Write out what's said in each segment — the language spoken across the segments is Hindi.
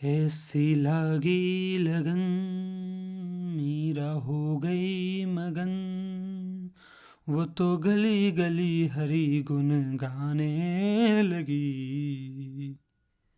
ऐसी लागी लगन मीरा हो गई मगन, वो तो गली गली हरी गुन गाने लगी।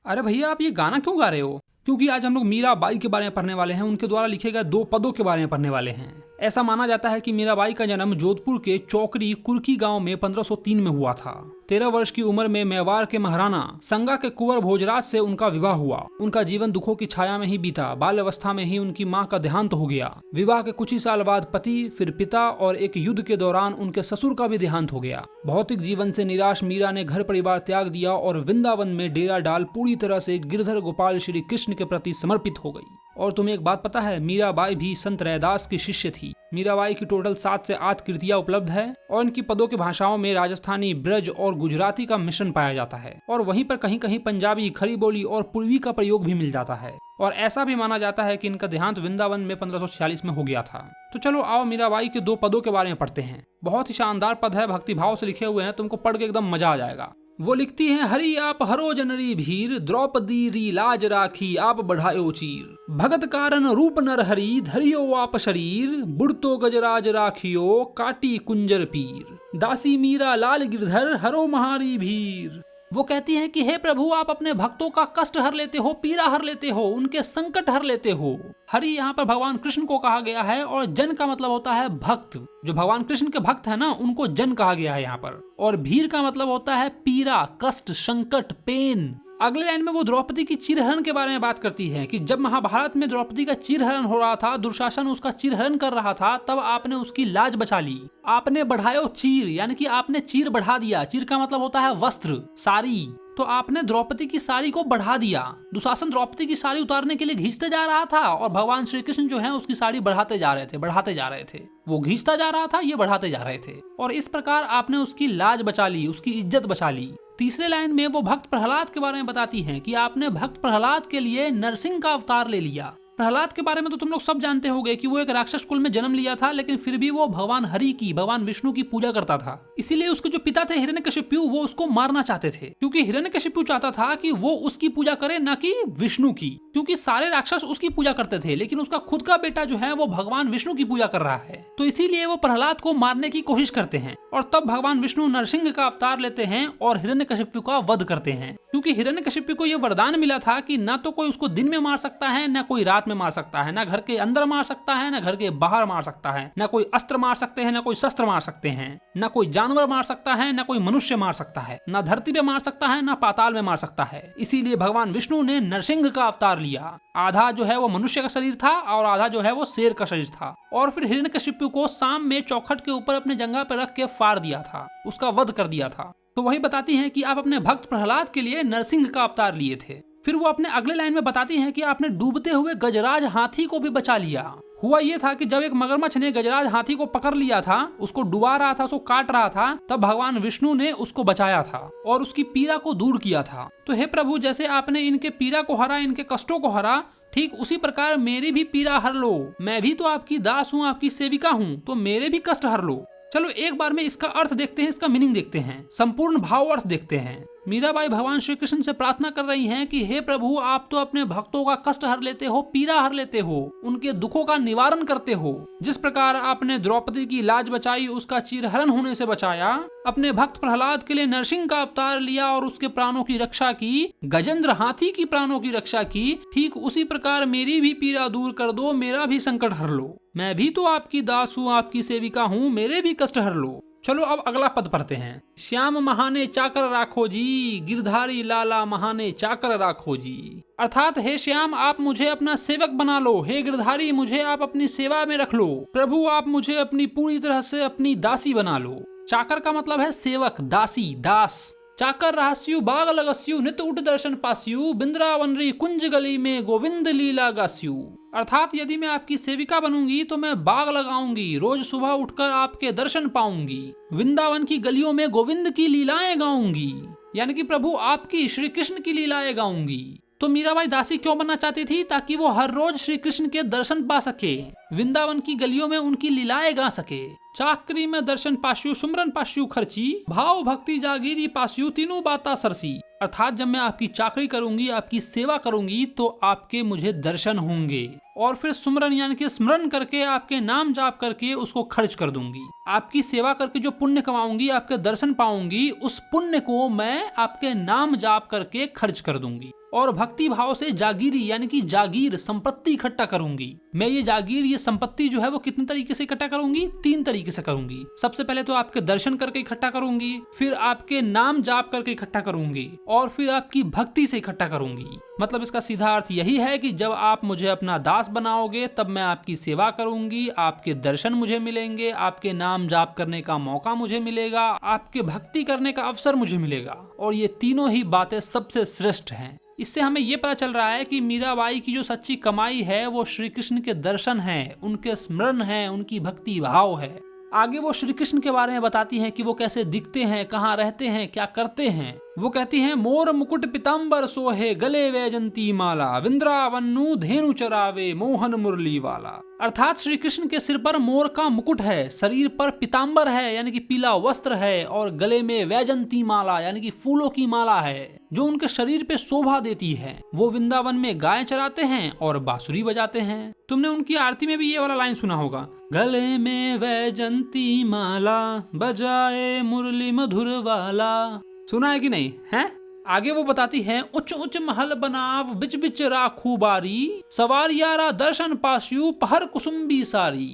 अरे भैया, आप ये गाना क्यों गा रहे हो? क्योंकि आज हम लोग मीराबाई के बारे में पढ़ने वाले हैं, उनके द्वारा लिखे गए 2 पदों के बारे में पढ़ने वाले हैं। ऐसा माना जाता है कि मीराबाई का जन्म जोधपुर के चौकरी कुर्की गांव में 1503 में हुआ था। 13 वर्ष की उम्र में मेवाड़ के महाराणा संगा के कुंवर भोजराज से उनका विवाह हुआ। उनका जीवन दुखों की छाया में ही बीता। बाल अवस्था में ही उनकी मां का देहांत हो गया। विवाह के कुछ ही साल बाद पति, फिर पिता और एक युद्ध के दौरान उनके ससुर का भी देहांत हो गया। भौतिक जीवन से निराश मीरा ने घर परिवार त्याग दिया और वृंदावन में डेरा डाल पूरी तरह से गिरधर गोपाल श्री कृष्ण के प्रति समर्पित हो गई। और तुम्हें एक बात पता है, मीराबाई भी संत रैदास की शिष्य थी। मीराबाई की टोटल 7 से 8 कृतियां उपलब्ध है और इनकी पदों की भाषाओं में राजस्थानी, ब्रज और गुजराती का मिश्रण पाया जाता है और वहीं पर कहीं कहीं पंजाबी, खड़ी बोली और पूर्वी का प्रयोग भी मिल जाता है। और ऐसा भी माना जाता है कि इनका देहांत वृंदावन में 1546 में हो गया था। तो चलो आओ मीराबाई के 2 पदों के बारे में पढ़ते हैं। बहुत ही शानदार पद है, भक्ति भाव से लिखे हुए हैं, तुमको पढ़ के एकदम मजा आ जाएगा। वो लिखती हैं, हरि आप हरो जनरी भीर, द्रौपदी री लाज राखी आप बढ़ायो चीर। भगत कारण रूप नर हरि, धरियो आप शरीर, बुढ़तो गजराज राखियो काटी कुंजर पीर। दासी मीरा लाल गिरधर हरो महारी भीर। वो कहती हैं कि हे प्रभु, आप अपने भक्तों का कष्ट हर लेते हो, पीड़ा हर लेते हो, उनके संकट हर लेते हो। हरि यहाँ पर भगवान कृष्ण को कहा गया है और जन का मतलब होता है भक्त। जो भगवान कृष्ण के भक्त है ना, उनको जन कहा गया है यहाँ पर। और भीर का मतलब होता है पीड़ा, कष्ट, संकट, पेन। अगले लाइन में वो द्रौपदी की चीरहरण के बारे में बात करती है कि जब महाभारत में द्रौपदी का चीरहरण हो रहा था, दुशासन उसका चीरहरण कर रहा था, तब आपने उसकी लाज बचा ली। आपने बढ़ायो चीर, यानी कि आपने चीर बढ़ा दिया। चीर का मतलब होता है वस्त्र, साड़ी। तो आपने द्रौपदी की साड़ी को बढ़ा दिया। दुशासन द्रौपदी की साड़ी उतारने के लिए घींचते जा रहा था और भगवान श्री कृष्ण जो है उसकी साड़ी बढ़ाते जा रहे थे, बढ़ाते जा रहे थे। वो घींचता जा रहा था, ये बढ़ाते जा रहे थे। और इस प्रकार आपने उसकी लाज बचा ली, उसकी इज्जत बचा ली। तीसरे लाइन में वो भक्त प्रहलाद के बारे में बताती हैं कि आपने भक्त प्रहलाद के लिए नरसिंह का अवतार ले लिया। प्रहलाद के बारे में तो तुम लोग सब जानते होंगे कि वो एक राक्षस कुल में जन्म लिया था, लेकिन फिर भी वो भगवान हरि की, भगवान विष्णु की पूजा करता था। इसीलिए उसके जो पिता थे हिरण्यकशिपु, वो उसको मारना चाहते थे, क्योंकि हिरण्यकशिपु चाहता था कि वो उसकी पूजा करे, न कि विष्णु की। क्योंकि सारे राक्षस उसकी पूजा करते थे, लेकिन उसका खुद का बेटा जो है वो भगवान विष्णु की पूजा कर रहा है। तो इसीलिए वो प्रहलाद को मारने की कोशिश करते हैं और तब भगवान विष्णु नरसिंह का अवतार लेते हैं और हिरण्यकशिपु का वध करते हैं। क्योंकि हिरण्यकशिपु को ये वरदान मिला था कि न तो कोई उसको दिन में मार सकता है, न कोई रात में मार सकता है, न घर के अंदर मार सकता है, न घर के बाहर मार सकता है, न कोई अस्त्र मार सकते हैं, न कोई शस्त्र मार सकते हैं, न कोई जानवर मार सकता है, न कोई मनुष्य मार सकता है, न धरती पे मार सकता है, न पाताल में मार सकता है। इसीलिए भगवान विष्णु ने नरसिंह का अवतार लिया। आधा जो है वो मनुष्य का शरीर था और आधा जो है वो शेर का शरीर था। और फिर हिरण्यकशिपु को शाम में चौखट के ऊपर अपने जंघा पर रख के फाड़ दिया था, उसका वध कर दिया था। तो वही बताती हैं कि आप अपने भक्त प्रहलाद के लिए नरसिंह का अवतार लिए थे। फिर वो अपने अगले लाइन में बताती हैं कि आपने डूबते हुए गजराज हाथी को भी बचा लिया। हुआ ये था कि जब एक मगरमच्छ ने गजराज हाथी को पकड़ लिया था, उसको डुबा रहा था, उसको काट रहा था, तब भगवान विष्णु ने उसको बचाया था और उसकी पीड़ा को दूर किया था। तो हे प्रभु, जैसे आपने इनके पीड़ा को हरा, इनके कष्टों को हरा, ठीक उसी प्रकार मेरी भी पीड़ा हर लो। मैं भी तो आपकी दास हूँ, आपकी सेविका हूँ, तो मेरे भी कष्ट हर लो। चलो एक बार में इसका अर्थ देखते हैं, इसका मीनिंग देखते हैं, संपूर्ण भाव अर्थ देखते हैं। मीराबाई भगवान श्री कृष्ण से प्रार्थना कर रही हैं कि हे प्रभु, आप तो अपने भक्तों का कष्ट हर लेते हो, पीड़ा हर लेते हो, उनके दुखों का निवारण करते हो। जिस प्रकार आपने द्रौपदी की लाज बचाई, उसका चीरहरण होने से बचाया, अपने भक्त प्रहलाद के लिए नरसिंह का अवतार लिया और उसके प्राणों की रक्षा की, गजेंद्र हाथी की प्राणों की रक्षा की, ठीक उसी प्रकार मेरी भी पीड़ा दूर कर दो, मेरा भी संकट हर लो। मैं भी तो आपकी दास हूँ, आपकी सेविका हूँ, मेरे भी कष्ट हर लो। चलो अब अगला पद पढ़ते हैं। श्याम महाने चाकर राखो जी, गिरधारी लाला महाने चाकर राखो जी। अर्थात हे श्याम, आप मुझे अपना सेवक बना लो, हे गिरधारी मुझे आप अपनी सेवा में रख लो, प्रभु आप मुझे अपनी पूरी तरह से अपनी दासी बना लो। चाकर का मतलब है सेवक, दासी, दास। चाकर रहस्यु बाग लगस्यु, नित उठ दर्शन पास्यु, बिंद्रावनरी कुंज गली में गोविंद लीला गास्यु। अर्थात यदि मैं आपकी सेविका बनूंगी तो मैं बाग लगाऊंगी, रोज सुबह उठकर आपके दर्शन पाऊंगी, वृंदावन की गलियों में गोविंद की लीलाएं गाऊंगी, यानी कि प्रभु आपकी, श्री कृष्ण की लीलाएं गाऊंगी। तो मीराबाई दासी क्यों बनना चाहती थी? ताकि वो हर रोज श्री कृष्ण के दर्शन पा सके, वृंदावन की गलियों में उनकी लीलाएं गा सके। चाकरी में दर्शन पास्यु, सुमरन पास्यु खर्ची, भाव भक्ति जागीरी पास्यु, तीनों बाता सरसी। अर्थात जब मैं आपकी चाकरी करूंगी, आपकी सेवा करूंगी, तो आपके मुझे दर्शन होंगे, और फिर सुमरन यानी कि स्मरण करके, आपके नाम जाप करके उसको खर्च कर दूंगी। आपकी सेवा करके जो पुण्य कमाऊंगी, आपके दर्शन पाऊंगी, उस पुण्य को मैं आपके नाम जाप करके खर्च कर दूंगी। और भक्ति भाव से जागीरी यानी कि जागीर संपत्ति इकट्ठा करूंगी। मैं ये जागीर, ये संपत्ति जो है वो कितने तरीके से इकट्ठा करूंगी? 3 तरीके से करूंगी। सबसे पहले तो आपके दर्शन करके इकट्ठा करूंगी, फिर आपके नाम जाप करके इकट्ठा करूंगी, और फिर आपकी भक्ति से इकट्ठा करूंगी। मतलब इसका सीधा अर्थ यही है कि जब आप मुझे अपना दास बनाओगे तब मैं आपकी सेवा करूंगी, आपके दर्शन मुझे मिलेंगे, आपके नाम जाप करने का मौका मुझे मिलेगा, आपके भक्ति करने का अवसर मुझे मिलेगा। और ये तीनों ही बातें सबसे श्रेष्ठ हैं। इससे हमें ये पता चल रहा है कि मीराबाई की जो सच्ची कमाई है वो श्री कृष्ण के दर्शन है, उनके स्मरण है, उनकी भक्ति भाव है। आगे वो श्री कृष्ण के बारे में बताती हैं कि वो कैसे दिखते हैं, कहाँ रहते हैं, क्या करते हैं। वो कहती हैं, मोर मुकुट पीताम्बर सोहे, गले वैजंती माला, वृंदावनु धेनु चरावे, मोहन मुरली वाला। अर्थात श्री कृष्ण के सिर पर मोर का मुकुट है, शरीर पर पीताम्बर है यानी कि पीला वस्त्र है, और गले में वैजंती माला यानी कि फूलों की माला है जो उनके शरीर पे शोभा देती है। वो वृंदावन में गाय चराते हैं और बांसुरी बजाते हैं। तुमने उनकी आरती में भी ये वाला लाइन सुना होगा, गले में वैजंती माला, बजाए मुरली मधुर वाला। सुना है कि नहीं है? आगे वो बताती हैं, उच्च उच्च महल बनाव, बिच बिच राखू बारी, सवारियारा दर्शन पास्यु, पहर कुसुम्बी सारी।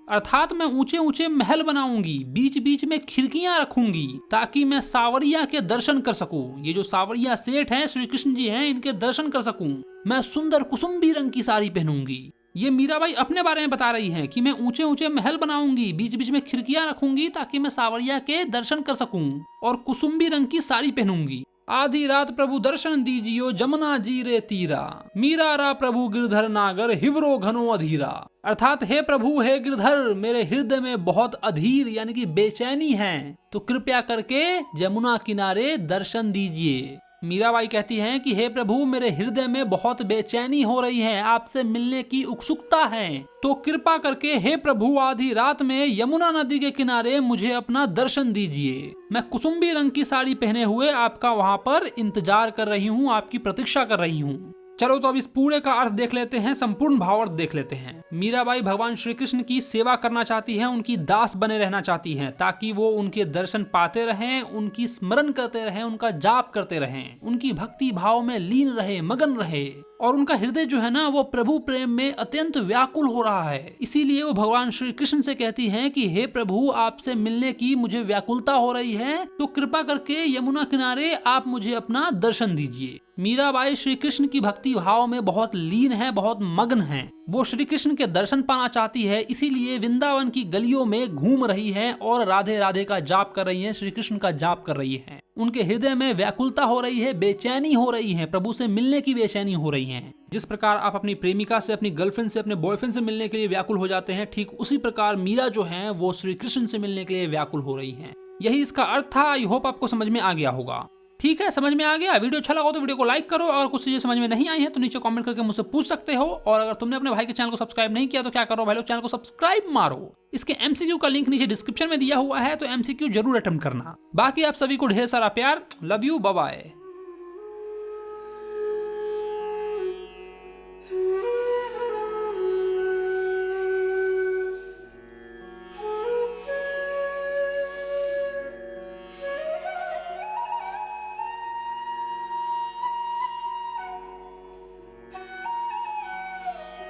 अर्थात मैं ऊंचे ऊंचे महल बनाऊंगी, बीच बीच में खिड़कियां रखूंगी, ताकि मैं सावरिया के दर्शन कर सकूं। ये जो सावरिया सेठ हैं, श्री कृष्ण जी हैं, इनके दर्शन कर सकूं। मैं सुंदर कुसुम्बी रंग की साड़ी पहनूंगी। ये मीराबाई अपने बारे में बता रही हैं कि मैं ऊंचे ऊंचे महल बनाऊंगी, बीच बीच में खिड़कियां रखूंगी, ताकि मैं सावरिया के दर्शन कर सकूं, और कुसुम्बी रंग की साड़ी पहनूंगी। आधी रात प्रभु दर्शन दीजियो, जमुना जी रे तीरा, मीरा रा प्रभु गिरधर नागर, हिवरो घनो अधीरा। अर्थात हे प्रभु, हे गिरधर, मेरे हृदय में बहुत अधीर यानी कि बेचैनी है, तो कृपया करके जमुना किनारे दर्शन दीजिए। मीराबाई कहती हैं कि हे प्रभु, मेरे हृदय में बहुत बेचैनी हो रही है, आपसे मिलने की उत्सुकता है, तो कृपा करके हे प्रभु आधी रात में यमुना नदी के किनारे मुझे अपना दर्शन दीजिए। मैं कुसुम्बी रंग की साड़ी पहने हुए आपका वहाँ पर इंतजार कर रही हूँ, आपकी प्रतीक्षा कर रही हूँ। चलो तो अब इस पूरे का अर्थ देख लेते हैं, संपूर्ण भावार्थ देख लेते हैं। मीराबाई भगवान श्री कृष्ण की सेवा करना चाहती हैं, उनकी दास बने रहना चाहती हैं, ताकि वो उनके दर्शन पाते रहें, उनकी स्मरण करते रहें, उनका जाप करते रहें, उनकी भक्ति भाव में लीन रहे, मगन रहे, और उनका हृदय जो है ना वो प्रभु प्रेम में अत्यंत व्याकुल हो रहा है। इसीलिए वो भगवान श्री कृष्ण से कहती हैं कि हे प्रभु, आपसे मिलने की मुझे व्याकुलता हो रही है, तो कृपा करके यमुना किनारे आप मुझे अपना दर्शन दीजिए। मीराबाई श्री कृष्ण की भक्ति भाव में बहुत लीन है, बहुत मग्न है। वो श्री कृष्ण के दर्शन पाना चाहती है, इसीलिए वृंदावन की गलियों में घूम रही है और राधे राधे का जाप कर रही है, श्री कृष्ण का जाप कर रही है। उनके हृदय में व्याकुलता हो रही है, बेचैनी हो रही है, प्रभु से मिलने की बेचैनी हो रही है। जिस प्रकार आप अपनी प्रेमिका से, अपनी गर्लफ्रेंड से, अपने बॉयफ्रेंड से मिलने के लिए व्याकुल हो जाते हैं, ठीक उसी प्रकार मीरा जो है वो श्री कृष्ण से मिलने के लिए व्याकुल हो रही है। यही इसका अर्थ था। आई होप आपको समझ में आ गया होगा। ठीक है, समझ में आ गया। वीडियो अच्छा लगा तो वीडियो को लाइक करो, और कुछ चीजें समझ में नहीं आई है तो नीचे कमेंट करके मुझसे पूछ सकते हो। और अगर तुमने अपने भाई के चैनल को सब्सक्राइब नहीं किया तो क्या करो भाई लोग, चैनल को सब्सक्राइब मारो। इसके MCQ का लिंक नीचे डिस्क्रिप्शन में दिया हुआ है, तो MCQ जरूर अटेम्प्ट करना। बाकी आप सभी को ढेर सारा प्यार, लव यू, बाय बाय।